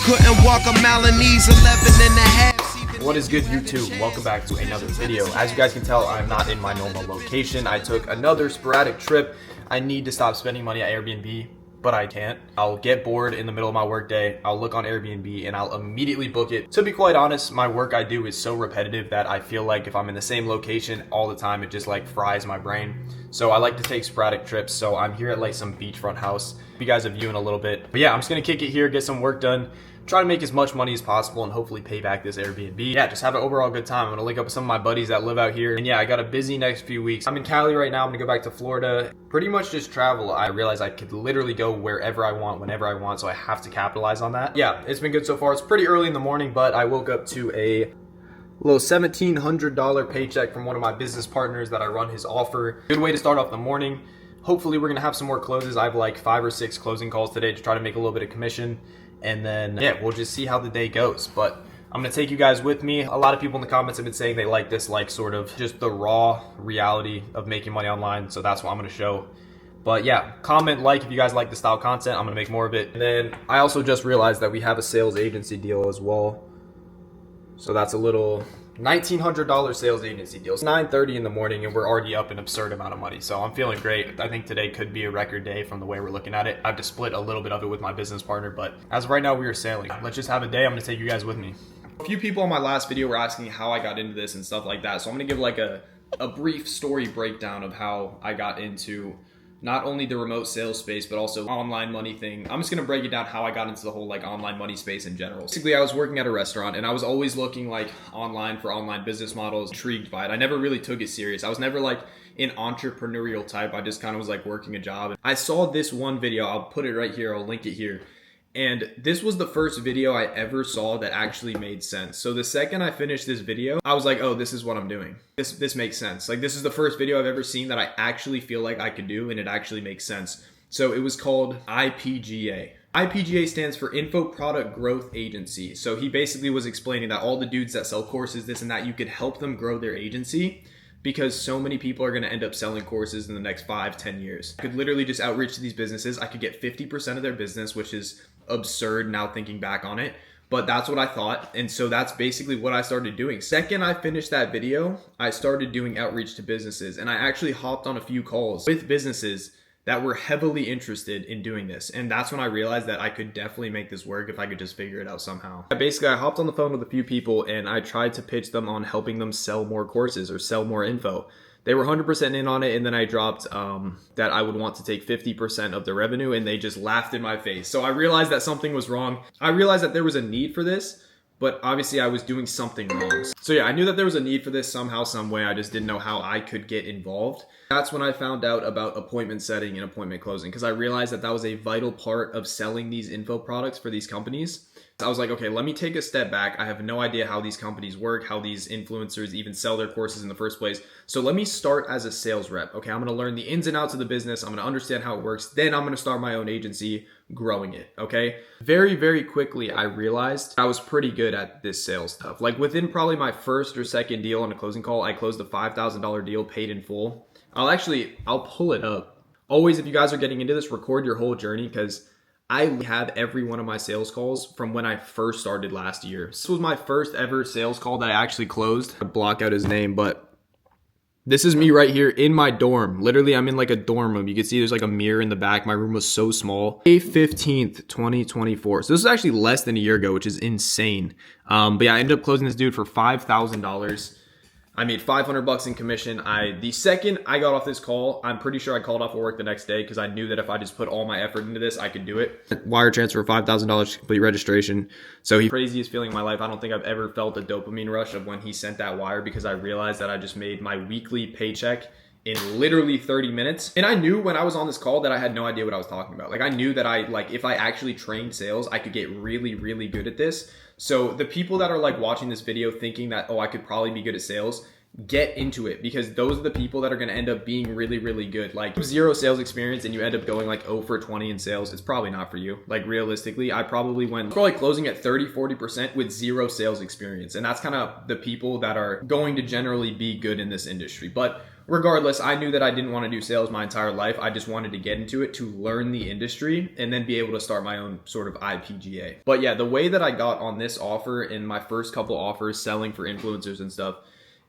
couldn't walk a mile in these 11 and a half. What is good, YouTube? Welcome back to another video. As you guys can tell, I'm not in my normal location. I took another sporadic trip. I need to stop spending money at Airbnb, but I can't. I'll get bored in the middle of my workday. I'll look on Airbnb and I'll immediately book it. To be quite honest, my work I do is so repetitive that I feel like if I'm in the same location all the time, it just like fries my brain. So I like to take sporadic trips. So I'm here at like some beachfront house. You guys have viewed in a little bit. But yeah, I'm just gonna kick it here, get some work done, try to make as much money as possible and hopefully pay back this Airbnb. Yeah, just have an overall good time. I'm gonna link up with some of my buddies that live out here. And yeah, I got a busy next few weeks. I'm in Cali right now. I'm gonna go back to Florida. Pretty much just travel. I realized I could literally go wherever I want, whenever I want, so I have to capitalize on that. Yeah, it's been good so far. It's pretty early in the morning, but I woke up to a little $1,700 paycheck from one of my business partners that I run his offer. Good way to start off the morning. Hopefully we're gonna have some more closes. I have like 5 or 6 closing calls today to try to make a little bit of commission. And then, yeah, we'll just see how the day goes. But I'm gonna take you guys with me. A lot of people in the comments have been saying they like this, like sort of just the raw reality of making money online. So that's what I'm gonna show. But yeah, comment, like if you guys like the style content. I'm gonna make more of it. And then I also just realized that we have a sales agency deal as well. So that's a little $1,900 sales agency deal. It's 9:30 in the morning and we're already up an absurd amount of money. So I'm feeling great. I think today could be a record day from the way we're looking at it. I have to split a little bit of it with my business partner, but as of right now we are sailing. Let's just have a day. I'm gonna take you guys with me. A few people on my last video were asking how I got into this and stuff like that. So I'm gonna give like a brief story breakdown of how I got into not only the remote sales space, but also online money thing. I'm just gonna break it down how I got into the whole like online money space in general. Basically, I was working at a restaurant and I was always looking like online for online business models, intrigued by it. I never really took it serious. I was never like an entrepreneurial type. I just kind of was like working a job. I saw this one video, I'll put it right here, I'll link it here. And this was the first video I ever saw that actually made sense. So the second I finished this video, I was like, oh, this is what I'm doing. This makes sense. Like this is the first video I've ever seen that I actually feel like I could do and it actually makes sense. So it was called IPGA. IPGA stands for Info Product Growth Agency. So he basically was explaining that all the dudes that sell courses, this and that, you could help them grow their agency because so many people are gonna end up selling courses in the next 5-10 years. I could literally just outreach to these businesses. I could get 50% of their business, which is absurd now thinking back on it, but that's what I thought. And so that's basically what I started doing. Second I finished that video, I started doing outreach to businesses and I actually hopped on a few calls with businesses that were heavily interested in doing this. And that's when I realized that I could definitely make this work if I could just figure it out somehow. Basically, I hopped on the phone with a few people and I tried to pitch them on helping them sell more courses or sell more info. They were 100% in on it, and then I dropped that I would want to take 50% of the revenue, and they just laughed in my face. So I realized that something was wrong. I realized that there was a need for this, but obviously I was doing something wrong. So yeah, I knew that there was a need for this somehow, some way. I just didn't know how I could get involved. That's when I found out about appointment setting and appointment closing, because I realized that that was a vital part of selling these info products for these companies. I was like, okay, let me take a step back. I have no idea how these companies work, how these influencers even sell their courses in the first place. So let me start as a sales rep. Okay, I'm gonna learn the ins and outs of the business. I'm gonna understand how it works. Then I'm gonna start my own agency, growing it, okay? Very, very quickly, I realized I was pretty good at this sales stuff. Like within probably my first or second deal on a closing call, I closed a $5,000 deal paid in full. I'll pull it up. Always, if you guys are getting into this, record your whole journey because I have every one of my sales calls from when I first started last year. This was my first ever sales call that I actually closed. I block out his name, but this is me right here in my dorm. Literally, I'm in like a dorm room. You can see there's like a mirror in the back. My room was so small. May 15th, 2024. So this is actually less than a year ago, which is insane. But yeah, I ended up closing this dude for $5,000. I made $500 in commission. The second I got off this call, I'm pretty sure I called off of work the next day because I knew that if I just put all my effort into this, I could do it. Wire transfer, $5,000 complete registration. So he craziest feeling in my life. I don't think I've ever felt a dopamine rush of when he sent that wire because I realized that I just made my weekly paycheck in literally 30 minutes. And I knew when I was on this call that I had no idea what I was talking about. Like I knew that if I actually trained sales, I could get really, really good at this. So the people that are like watching this video thinking that, oh, I could probably be good at sales, get into it because those are the people that are going to end up being really, really good. Like zero sales experience and you end up going like 0 for 20 in sales. It's probably not for you. Like realistically, I probably went closing at 30-40% with zero sales experience. And that's kind of the people that are going to generally be good in this industry. But regardless, I knew that I didn't want to do sales my entire life. I just wanted to get into it to learn the industry and then be able to start my own sort of IPGA. But yeah, the way that I got on this offer in my first couple offers selling for influencers and stuff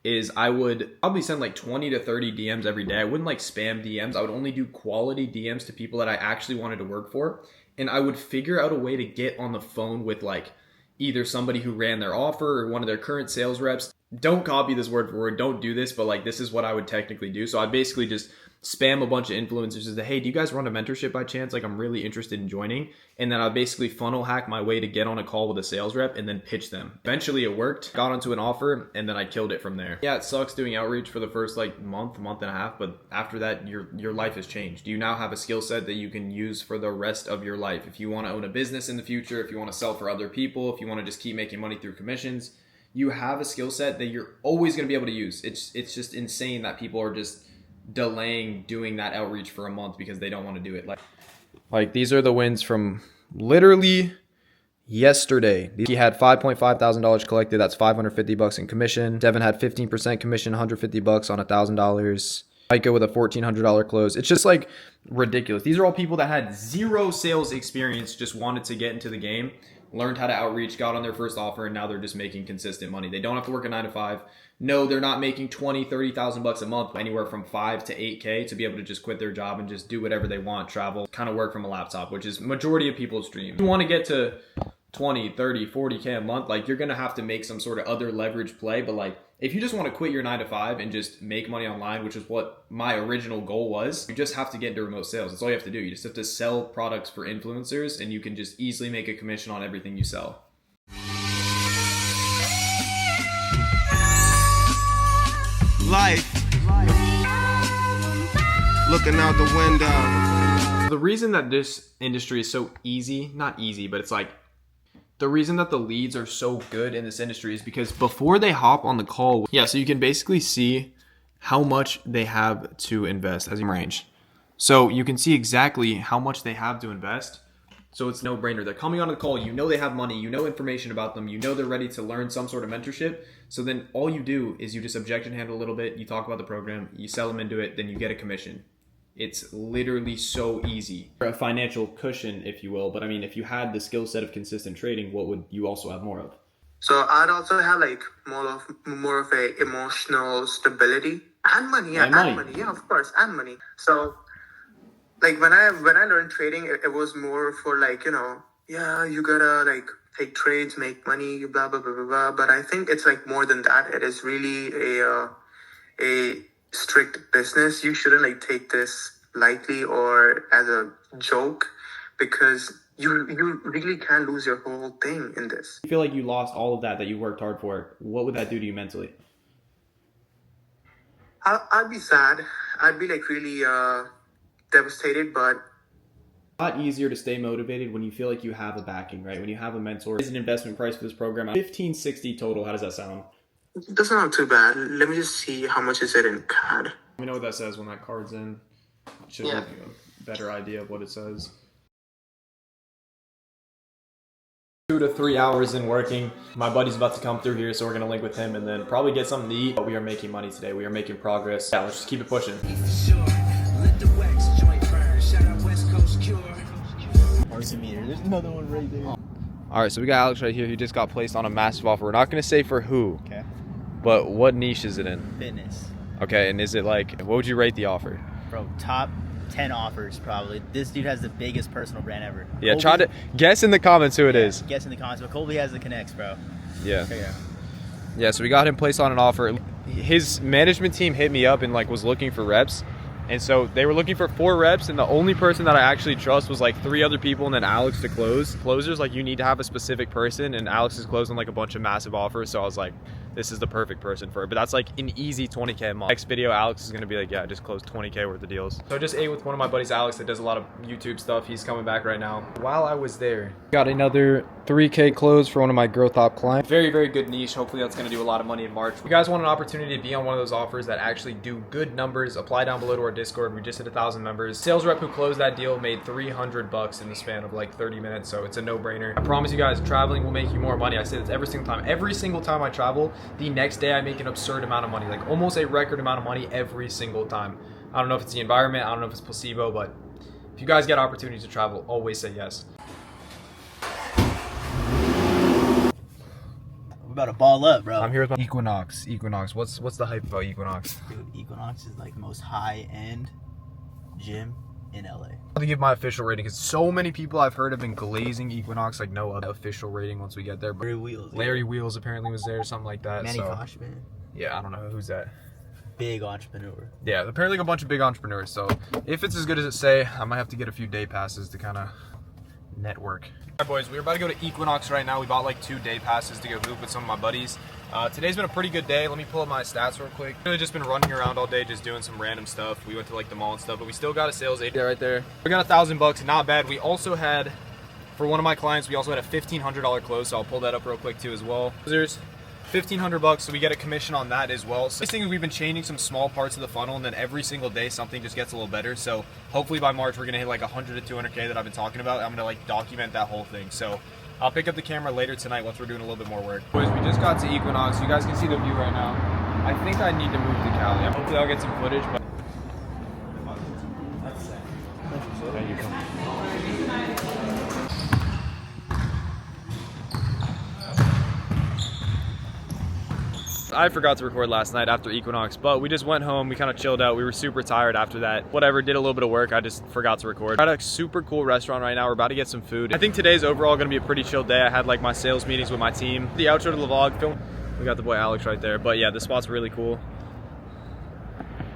is I would probably send like 20 to 30 DMs every day. I wouldn't like spam DMs. I would only do quality DMs to people that I actually wanted to work for. And I would figure out a way to get on the phone with like either somebody who ran their offer or one of their current sales reps. Don't copy this word for word, don't do this, but like this is what I would technically do. So I basically just spam a bunch of influencers and say, hey, do you guys run a mentorship by chance? Like I'm really interested in joining. And then I basically funnel hack my way to get on a call with a sales rep and then pitch them. Eventually it worked, got onto an offer, and then I killed it from there. Yeah, it sucks doing outreach for the first like month and a half, but after that, your life has changed. You now have a skill set that you can use for the rest of your life. If you want to own a business in the future, if you want to sell for other people, if you want to just keep making money through commissions, you have a skill set that you're always going to be able to use. It's just insane that people are just delaying doing that outreach for a month because they don't want to do it. Like these are the wins from literally yesterday. He had $5.5 thousand collected. That's $550 in commission. Devin had 15% commission, $150 on $1,000. Micah with a $1,400 close. It's just like ridiculous. These are all people that had zero sales experience, just wanted to get into the game, learned how to outreach, got on their first offer, and now they're just making consistent money. They don't have to work a 9 to 5. No, they're not making $20,000, $30,000 a month, anywhere from 5 to 8K to be able to just quit their job and just do whatever they want, travel, kind of work from a laptop, which is majority of people's dream. If you want to get to 20, 30, 40K a month, like you're going to have to make some sort of other leverage play. But like, if you just want to quit your 9 to 5 and just make money online, which is what my original goal was, you just have to get into remote sales. That's all you have to do. You just have to sell products for influencers and you can just easily make a commission on everything you sell. Life. Looking out the window. The reason that this industry is so easy, not easy, but it's like, the reason that the leads are so good in this industry is because before they hop on the call, so you can basically see how much they have to invest as in range. So you can see exactly how much they have to invest. So it's no brainer. They're coming on the call. You know they have money. You know information about them. You know they're ready to learn some sort of mentorship. So then all you do is you just objection handle a little bit. You talk about the program. You sell them into it. Then you get a commission. It's literally so easy. A financial cushion, if you will. But I mean, if you had the skill set of consistent trading, what would you also have more of? So I'd also have like more of a emotional stability and money. Yeah, and money. Yeah, of course, and money. So like when I learned trading, it was more for like, you know, yeah, you gotta like take trades, make money, blah blah blah blah blah. But I think it's like more than that. It is really a strict business. You shouldn't like take this lightly or as a joke, because you really can lose your whole thing in this. You feel like you lost all of that you worked hard for. What would that do to you mentally? I'd be sad. I'd be like really devastated, but a lot easier to stay motivated when you feel like you have a backing, right? When you have a mentor. Is an investment price for this program $1,560 total. How does that sound? It doesn't sound too bad. Let me just see how much is it in CAD. Let me know what that says when that card's in. Should have a better idea of what it says. 2 to 3 hours in working. My buddy's about to come through here, so we're gonna link with him and then probably get something to eat. But we are making money today. We are making progress. Yeah, let's just keep it pushing. There's another one right there. All right, so we got Alex right here. He just got placed on a massive offer. We're not gonna say for who. Okay. But what niche is it in? Fitness. Okay, and is it like, what would you rate the offer? Bro, top 10 offers probably. This dude has the biggest personal brand ever. Yeah, try to guess in the comments who it is. Guess in the comments, but Colby has the connects, bro. Yeah. Yeah, so we got him placed on an offer. His management team hit me up and like was looking for reps. And so they were looking for 4 reps, and the only person that I actually trust was like 3 other people and then Alex to close. Closers, like you need to have a specific person, and Alex is closing like a bunch of massive offers. So I was like, this is the perfect person for it. But that's like an easy 20K a month. Next video, Alex is gonna be like, yeah, just close 20K worth of deals. So I just ate with one of my buddies, Alex, that does a lot of YouTube stuff. He's coming back right now. While I was there, got another 3K close for one of my growth top clients. Very, very good niche. Hopefully that's gonna do a lot of money in March. If you guys want an opportunity to be on one of those offers that actually do good numbers, apply down below to our Discord. We just hit 1,000 members. Sales rep who closed that deal made $300 in the span of like 30 minutes. So it's a no-brainer. I promise you guys, traveling will make you more money. I say this every single time. Every single time I travel, The next day I make an absurd amount of money, like almost a record amount of money every single time. I don't know if it's the environment, I don't know if it's placebo, but if you guys get opportunities to travel, always say yes. We're about to ball up, bro. I'm here with my Equinox. What's the hype about Equinox? Dude, Equinox is like the most high-end gym in LA. I'm gonna give my official rating because so many people I've heard have been glazing Equinox like no other official rating once we get there. But Larry Wheels apparently was there, something like that. Manny Koshman. Yeah, I don't know who's that. Big entrepreneur. Yeah, apparently a bunch of big entrepreneurs. So if it's as good as it say, I might have to get a few day passes to kind of network. All right, boys, we're about to go to Equinox right now. We bought like 2 day passes to go hoop with some of my buddies. Today's been a pretty good day. Let me pull up my stats real quick. Really just been running around all day, just doing some random stuff. We went to like the mall and stuff, but we still got a sales agent right there. We got $1,000, not bad. We also had, for one of my clients, we also had a $1,500 close, so I'll pull that up real quick too as well. There's $1,500, so we get a commission on that as well. So this thing is we've been changing some small parts of the funnel, and then every single day something just gets a little better. So hopefully by March we're gonna hit like 100 to 200K that I've been talking about. I'm gonna like document that whole thing. So I'll pick up the camera later tonight once we're doing a little bit more work. Boys, we just got to Equinox. You guys can see the view right now. I think I need to move to Cali. Hopefully I'll get some footage, but there you go. I forgot to record last night after Equinox, but we just went home, we kind of chilled out, we were super tired after that. Whatever, did a little bit of work, I just forgot to record. We're at a super cool restaurant right now, we're about to get some food. I think today's overall gonna be a pretty chill day. I had like my sales meetings with my team. The outro to the vlog film, we got the boy Alex right there, but yeah, this spot's really cool.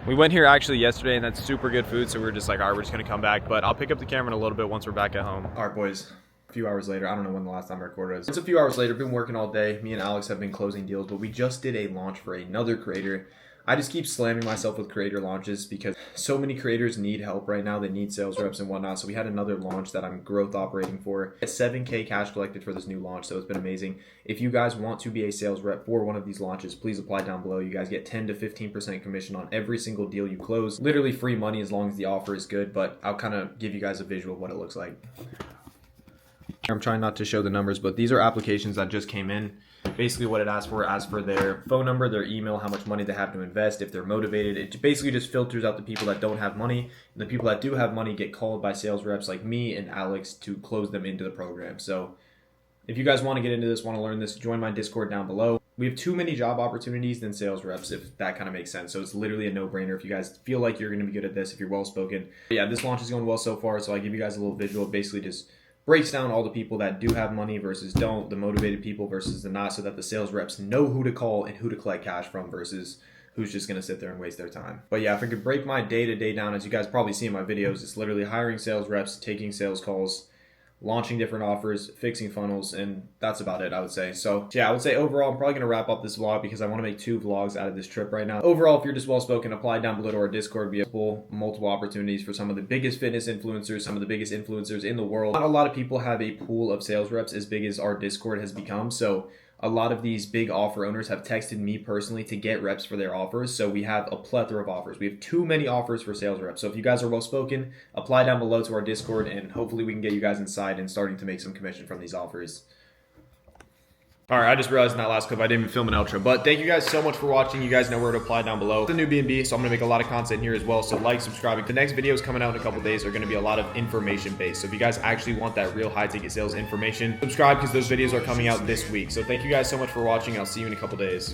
We went here actually yesterday and that's super good food, so we were just like, all right, we're just gonna come back, but I'll pick up the camera in a little bit once we're back at home. All right, boys. A few hours later, I don't know when the last time I recorded is. It's a few hours later, been working all day. Me and Alex have been closing deals, but we just did a launch for another creator. I just keep slamming myself with creator launches because so many creators need help right now. They need sales reps and whatnot. So we had another launch that I'm growth operating for. 7K cash collected for this new launch, so it's been amazing. If you guys want to be a sales rep for one of these launches, please apply down below. You guys get 10 to 15% commission on every single deal you close. Literally free money as long as the offer is good, but I'll kind of give you guys a visual of what it looks like. I'm trying not to show the numbers, but these are applications that just came in. Basically what it asks for their phone number, their email, how much money they have to invest, if they're motivated. It basically just filters out the people that don't have money. And the people that do have money get called by sales reps like me and Alex to close them into the program. So if you guys want to get into this, want to learn this, join my Discord down below. We have too many job opportunities than sales reps, if that kind of makes sense. So it's literally a no-brainer if you guys feel like you're going to be good at this, if you're well-spoken. But yeah, this launch is going well so far, so I give you guys a little visual. Basically just breaks down all the people that do have money versus don't, the motivated people versus the not, so that the sales reps know who to call and who to collect cash from versus who's just going to sit there and waste their time. But yeah, if I could break my day-to-day down, as you guys probably see in my videos, it's literally hiring sales reps, taking sales calls, launching different offers, fixing funnels, and that's about it, I would say. So yeah, I would say overall, I'm probably going to wrap up this vlog because I want to make 2 vlogs out of this trip right now. Overall, if you're just well-spoken, apply down below to our Discord. We have multiple opportunities for some of the biggest fitness influencers, some of the biggest influencers in the world. Not a lot of people have a pool of sales reps as big as our Discord has become, so a lot of these big offer owners have texted me personally to get reps for their offers. So we have a plethora of offers. We have too many offers for sales reps. So if you guys are well spoken, apply down below to our Discord and hopefully we can get you guys inside and starting to make some commission from these offers. All right, I just realized in that last clip I didn't even film an outro, but thank you guys so much for watching. You guys know where to apply down below. It's a new B&B, so I'm gonna make a lot of content here as well, so like, subscribe. The next videos coming out in a couple days are gonna be a lot of information based, so if you guys actually want that real high ticket sales information, subscribe because those videos are coming out this week. So thank you guys so much for watching. I'll see you in a couple days.